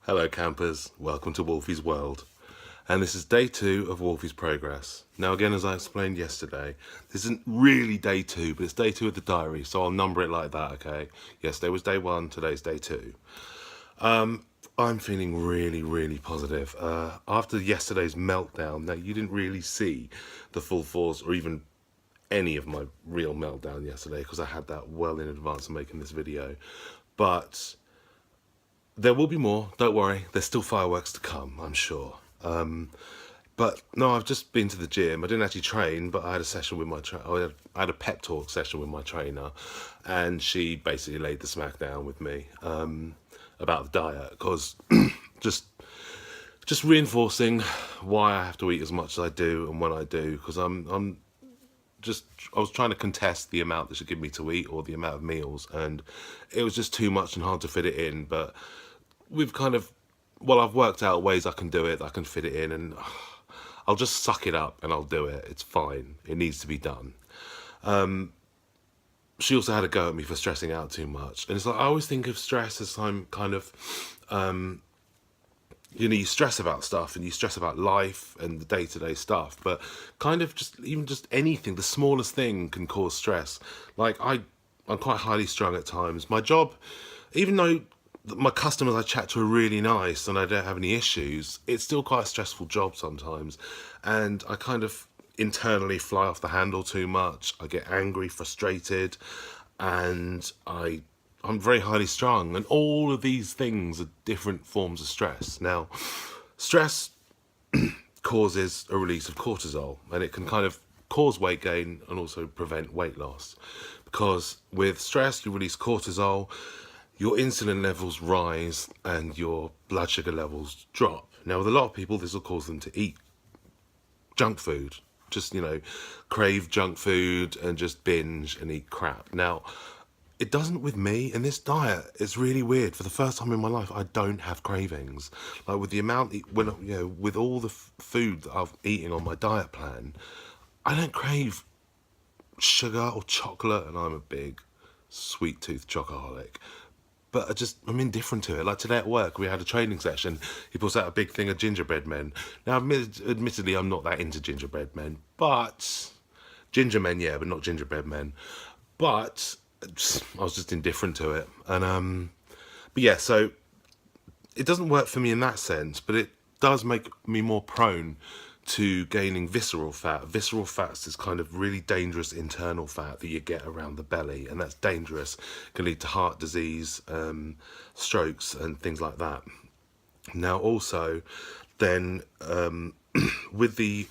Hello campers, welcome to Wolfy's World. And this is day 2 of Wolfy's Progress. Now again, as I explained yesterday, this isn't really day 2, but it's day 2 of the diary, so I'll number it like that, okay? Yesterday was day 1, today's day 2. I'm feeling really positive. After yesterday's meltdown, now you didn't really see the full force or even any of my real meltdown yesterday because I had that well in advance of making this video. But there will be more, don't worry, there's still fireworks to come, I'm sure. But no, I've just been to the gym. I didn't actually train, but I had a session with my I had a pep talk session with my trainer, and she basically laid the smack down with me about the diet, because just reinforcing why I have to eat as much as I do and when I do, because I was trying to contest the amount that should give me to eat or the amount of meals, and it was just too much and hard to fit it in. But we've I've worked out ways I can do it, I can fit it in, and I'll just suck it up and I'll do it. It's fine. It needs to be done. She also had a go at me for stressing out too much. And it's like, I always think of stress as I'm kind of, you stress about stuff and you stress about life and the day-to-day stuff, but kind of just anything, the smallest thing can cause stress. Like I'm quite highly strung at times. My job, even though my customers I chat to are really nice and I don't have any issues, it's still quite a stressful job sometimes. And I kind of internally fly off the handle too much. I get angry, frustrated, and I'm very highly strung. And all of these things are different forms of stress. Now, stress causes a release of cortisol, and it can kind of cause weight gain and also prevent weight loss. Because with stress, you release cortisol, your insulin levels rise and your blood sugar levels drop. Now, with a lot of people, this will cause them to eat junk food, just, crave junk food and just binge and eat crap. Now, it doesn't with me, and this diet is really weird. For the first time in my life, I don't have cravings. Like with the amount, with all the food that I'm eating on my diet plan, I don't crave sugar or chocolate, and I'm a big sweet tooth chocoholic. But I'm indifferent to it. Like today at work, we had a training session. He pulls out a big thing of gingerbread men. Now, admittedly, I'm not that into gingerbread men, but ginger men, yeah, but not gingerbread men. But I was just indifferent to it. And but yeah, so it doesn't work for me in that sense, but it does make me more prone to gaining visceral fat. Visceral fat's is kind of really dangerous internal fat that you get around the belly, and that's dangerous. It can lead to heart disease, strokes, and things like that. Now, also, then with the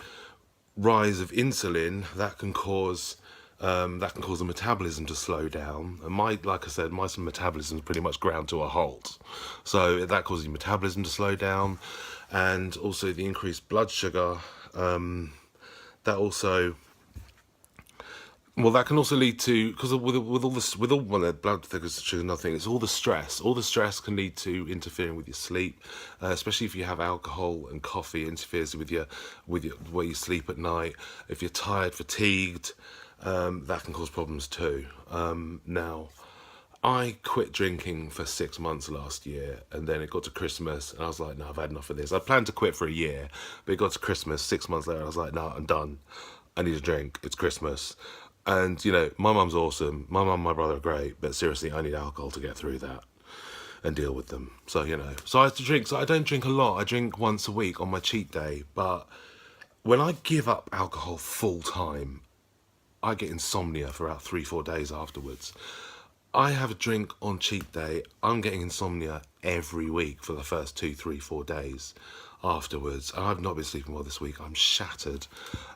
rise of insulin, that can cause the metabolism to slow down. And like I said, my metabolism is pretty much ground to a halt. So that causes your metabolism to slow down, and also the increased blood sugar. That can also lead to, because with all blood sugar, nothing. It's all the stress. All the stress can lead to interfering with your sleep, especially if you have alcohol and coffee. It interferes with the way you sleep at night. If you're tired, fatigued, that can cause problems too. Now, I quit drinking for 6 months last year, and then it got to Christmas, and I was like, no, I've had enough of this. I planned to quit for a year, but it got to Christmas, 6 months later, I was like, no, I'm done. I need a drink. It's Christmas. And, my mum's awesome. My mum and my brother are great, but seriously, I need alcohol to get through that and deal with them. So, so I have to drink. So I don't drink a lot. I drink once a week on my cheat day, but when I give up alcohol full time, I get insomnia for about 3-4 days afterwards. I have a drink on cheat day, I'm getting insomnia every week for the first 2, 3, 4 days afterwards. I've not been sleeping well this week. I'm shattered,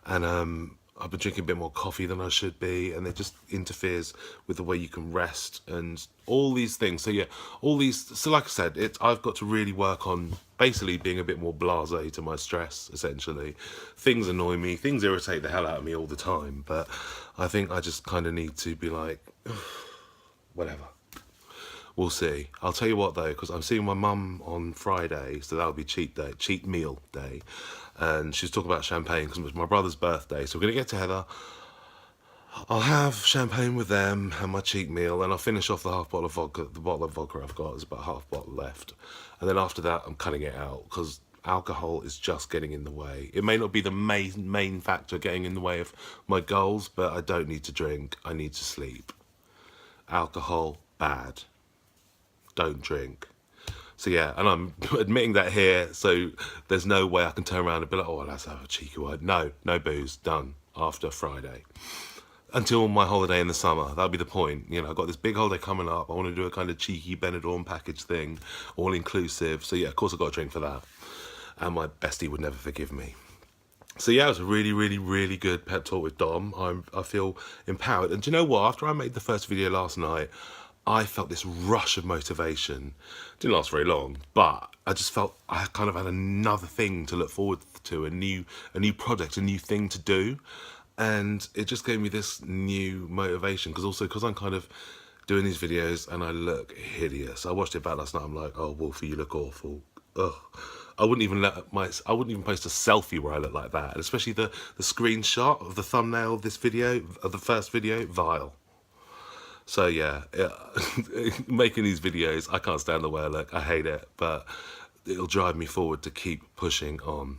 and I've been drinking a bit more coffee than I should be, and it just interferes with the way you can rest and all these things. So yeah, so like I said, I've got to really work on basically being a bit more blasé to my stress, essentially. Things annoy me, things irritate the hell out of me all the time, but I think I just kind of need to be like, whatever. We'll see. I'll tell you what though, because I'm seeing my mum on Friday, so that'll be cheat meal day, and she's talking about champagne because it was my brother's birthday, so we're gonna get together. I'll have champagne with them and my cheat meal, and I'll finish off the half bottle of vodka. The bottle of vodka I've got is about half bottle left, and then after that I'm cutting it out because alcohol is just getting in the way. It may not be the main factor getting in the way of my goals, but I don't need to drink. I need to sleep. Alcohol, bad. Don't drink. So yeah, and I'm admitting that here, so there's no way I can turn around and be like, oh, let's have a cheeky one. No, no booze, done after Friday. Until my holiday in the summer, that'll be the point. You know, I've got this big holiday coming up. I want to do a kind of cheeky Benidorm package thing, all inclusive. So yeah, of course I've got a drink for that. And my bestie would never forgive me. So yeah, it was a really, really, really good pep talk with Dom. I feel empowered. And do you know what? After I made the first video last night, I felt this rush of motivation. Didn't last very long, but I just felt I kind of had another thing to look forward to, a new project, a new thing to do. And it just gave me this new motivation, because I'm kind of doing these videos and I look hideous. I watched it back last night. I'm like, oh, Wolfy, you look awful. Ugh. I wouldn't even post a selfie where I look like that. And especially the screenshot of the thumbnail of this video, of the first video, vile. So yeah, making these videos, I can't stand the way I look. I hate it, but it'll drive me forward to keep pushing on.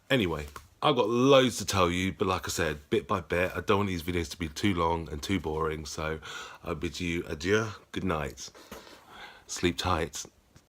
Anyway, I've got loads to tell you, but like I said, bit by bit, I don't want these videos to be too long and too boring, so I bid you adieu, good night, sleep tight.